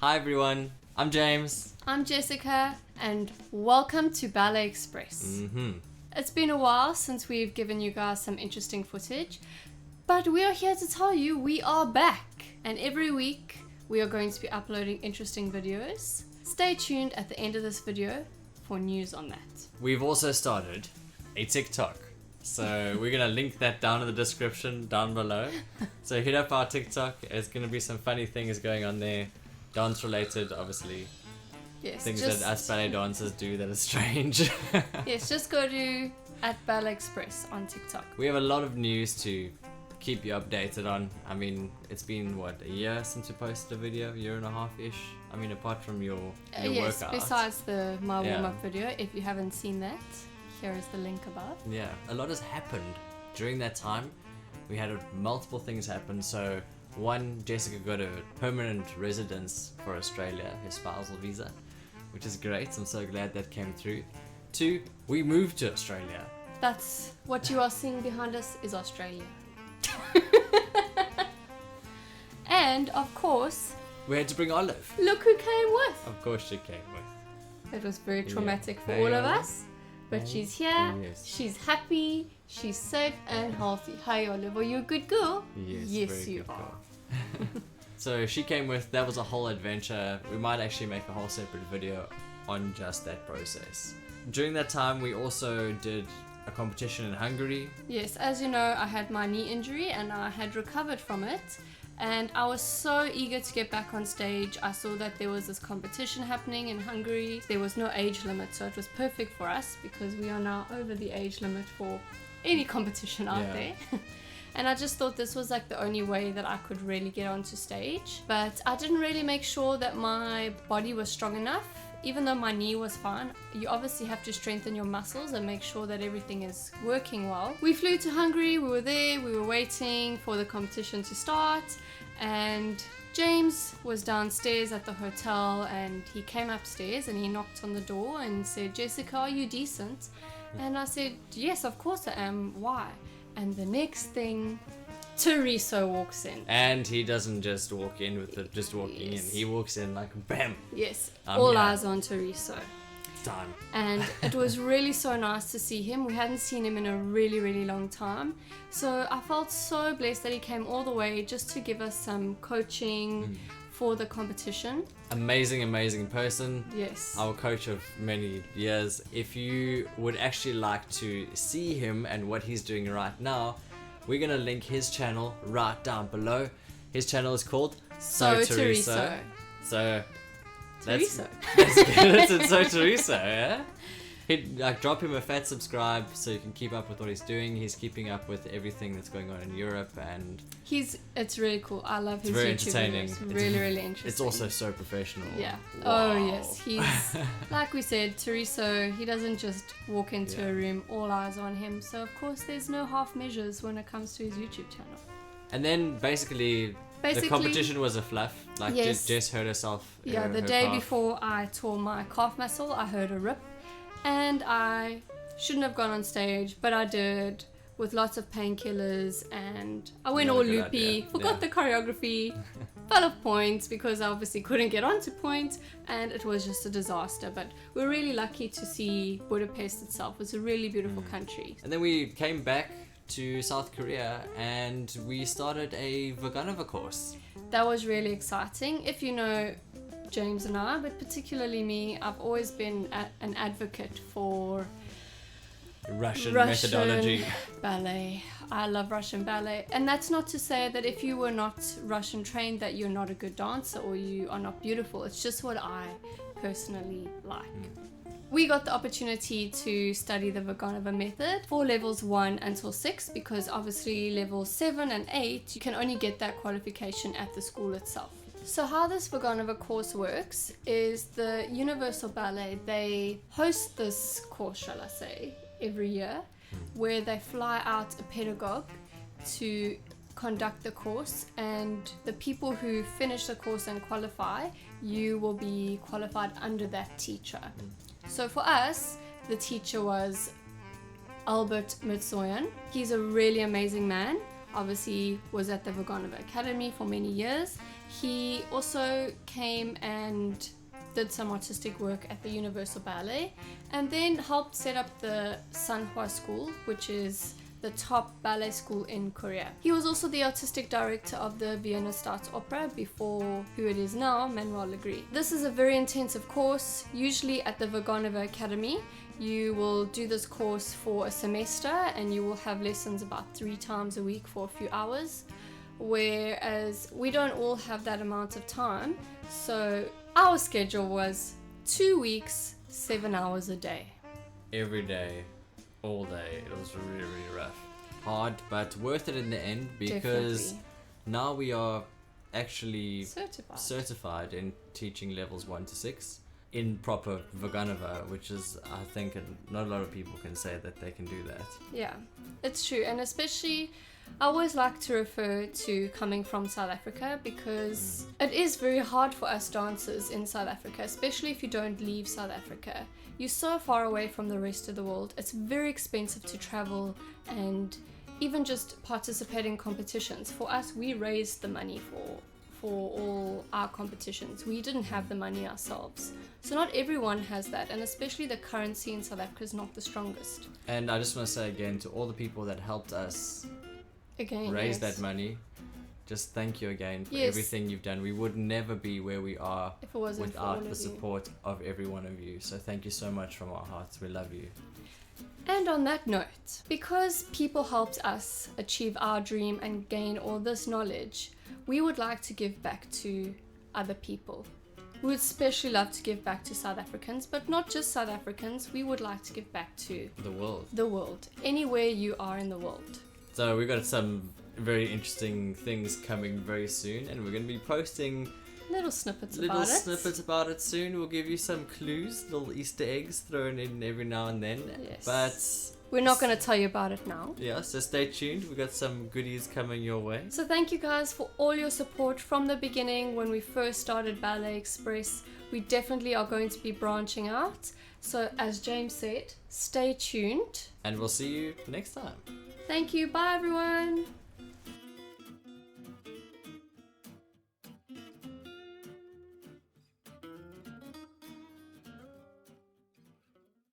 Hi everyone, I'm James. I'm Jessica, and welcome to Ballet Express. It's been a while since we've given you guys some interesting footage, but we are here to tell you we are back. And every week we are going to be uploading interesting videos. Stay tuned at the end of this video for news on that. We've also started a TikTok. So we're going to link that down in the description down below. So hit up our TikTok. There's going to be some funny things going on there. Dance related, obviously. Yes, Things that us ballet dancers do that are strange. Yes, just go to @Ballet Express on TikTok. We have a lot of news to keep you updated on. I mean, it's been what, a year since we posted a video, a year and a half-ish. I mean, apart from your yes, workout. besides my warm-up video, if you haven't seen that, here is the link above. Yeah, a lot has happened during that time. We had multiple things happen. So one, Jessica got a permanent residence for Australia, her spousal visa, which is great. I'm so glad that came through. Two, we moved to Australia. That's what you are seeing behind us is Australia. And of course, We had to bring Olive. look who came with. Of course she came with. It was very traumatic for Hey, all of Olive. us, but she's here, Yes. she's happy, she's safe and healthy. Hi Olive, are you a good girl? Yes, very you good are. girl. So she came with, that was a whole adventure. We might actually make a whole separate video on just that process. During that time, we also did a competition in Hungary. Yes, as you know, I had my knee injury and I had recovered from it. And I was so eager to get back on stage. I saw that there was this competition happening in Hungary. There was no age limit, so it was perfect for us because we are now over the age limit for any competition out there. And I just thought this was like the only way that I could really get onto stage. But I didn't really make sure that my body was strong enough. Even though my knee was fine, you obviously have to strengthen your muscles and make sure that everything is working well. We flew to Hungary, we were there, we were waiting for the competition to start, and James was downstairs at the hotel and he came upstairs and he knocked on the door and said, "Jessica, are you decent?" And I said, "Yes, of course I am. Why?" And the next thing, Teresa walks in. And he doesn't just walk in with the just walking Yes. in. He walks in like bam. Yes, I'm all here. eyes on Teresa. It's time. And it was really so nice to see him. We hadn't seen him in a really, really long time. So I felt so blessed that he came all the way just to give us some coaching for the competition. Amazing person. Yes. Our coach of many years. If you would actually like to see him and what he's doing right now, we're gonna link his channel right down below. His channel is called So Teresa. So Teresa. that's good. It's So Teresa, yeah? He'd like drop him a fat subscribe so you can keep up with what he's doing. He's keeping up with everything that's going on in Europe, and It's really cool. I love his very YouTube entertaining. videos. Really interesting. it's also so professional. Yeah. Wow. Oh yes, he's like we said, Teresa. He doesn't just walk into a room, all eyes on him. So of course, there's no half measures when it comes to his YouTube channel. And then basically the competition was a fluff. Like Yes. Jess hurt herself. Yeah, the her day calf. before I tore my calf muscle, I heard a rip, and I shouldn't have gone on stage, but I did with lots of painkillers, and I went Not a all good loopy, idea. forgot the choreography, fell off points because I obviously couldn't get onto point, and it was just a disaster. But we're really lucky to see Budapest itself. It's a really beautiful country. And then we came back to South Korea and we started a Vaganova course. That was really exciting. If you know James and I, but particularly me, I've always been an advocate for Russian methodology. ballet. I love Russian ballet, and that's not to say that if you were not Russian trained that you're not a good dancer or you are not beautiful. It's just what I personally like. We got the opportunity to study the Vaganova method for levels 1 until 6, because obviously levels 7 and 8 you can only get that qualification at the school itself. So how this Vaganova course works is the Universal Ballet, they host this course, shall I say, every year, where they fly out a pedagogue to conduct the course, and the people who finish the course and qualify, you will be qualified under that teacher. So for us, the teacher was Albert Mitsoyan. He's a really amazing man. Obviously was at the Vaganova Academy for many years. He also came and did some artistic work at the Universal Ballet, and then helped set up the Sanhua School, which is the top ballet school in Korea. He was also the artistic director of the Vienna Staats Opera before who it is now, Manuel Legris. This is a very intensive course, usually at the Vaganova Academy. You will do this course for a semester and you will have lessons about 3 times a week for a few hours, whereas we don't all have that amount of time. So our schedule was 2 weeks, 7 hours a day. Every day, all day. It was really, really rough. Hard, but worth it in the end, because Definitely. now we are actually Certified. in teaching levels 1 to 6 in proper Vaganova, which is, I think, not a lot of people can say that they can do that. Yeah, it's true. And especially, I always like to refer to coming from South Africa, because it is very hard for us dancers in South Africa, especially if you don't leave South Africa. You're so far away from the rest of the world. It's very expensive to travel and even just participate in competitions. For us, we raised the money for all our competitions. We didn't have the money ourselves. So not everyone has that, and especially the currency in South Africa is not the strongest. And I just want to say again to all the people that helped us Again, raise yes. that money, just thank you again for Yes. everything you've done. We would never be where we are If it wasn't for all without of the you. support of every one of you. So thank you so much from our hearts. We love you. And on that note, because people helped us achieve our dream and gain all this knowledge, we would like to give back to other people. We would especially love to give back to South Africans, but not just South Africans. We would like to give back to The world. the world, anywhere you are in the world. So we've got some very interesting things coming very soon, and we're going to be posting Little snippets little about it. snippets about it soon. We'll give you some clues, little Easter eggs thrown in every now and then. Yes. But We're not going to tell you about it now. yeah, so stay tuned. We've got some goodies coming your way. So thank you guys for all your support from the beginning when we first started Ballet Express. We definitely are going to be branching out. So as James said, stay tuned. And we'll see you next time. Thank you. Bye everyone.